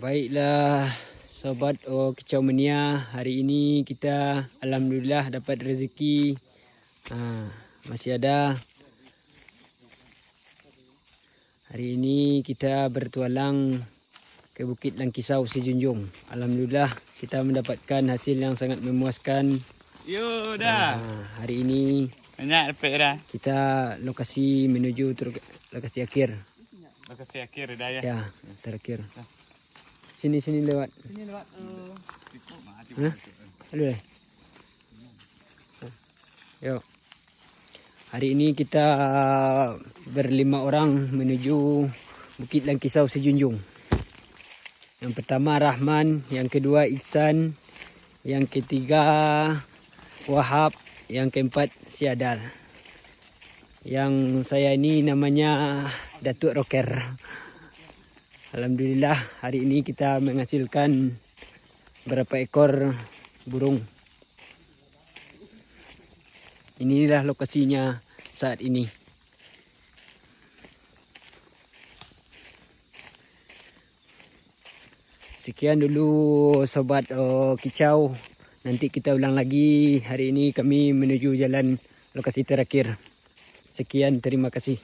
Baiklah sobat Kicau Mania, hari ini kita alhamdulillah dapat rezeki. Masih ada. Hari ini kita bertualang ke Bukit Langkisau Sejunjung. Alhamdulillah kita mendapatkan hasil yang sangat memuaskan. Yo dah. Hari ini banyak dapat dah. Kita lokasi menuju lokasi akhir. Lokasi akhir dah ya. Ya, terakhir. Sini lewat. Sini lewat. Aduh. Yuk. Hari ini kita berlima orang menuju Bukit Langkisau Sejunjung. Yang pertama Rahman, yang kedua Iksan, yang ketiga Wahab, yang keempat Siadar. Yang saya ini namanya Datuk Rocker. Alhamdulillah hari ini kita menghasilkan berapa ekor burung. Inilah lokasinya saat ini. Sekian dulu sobat Kicau. Nanti kita ulang lagi. Hari ini kami menuju jalan lokasi terakhir. Sekian, terima kasih.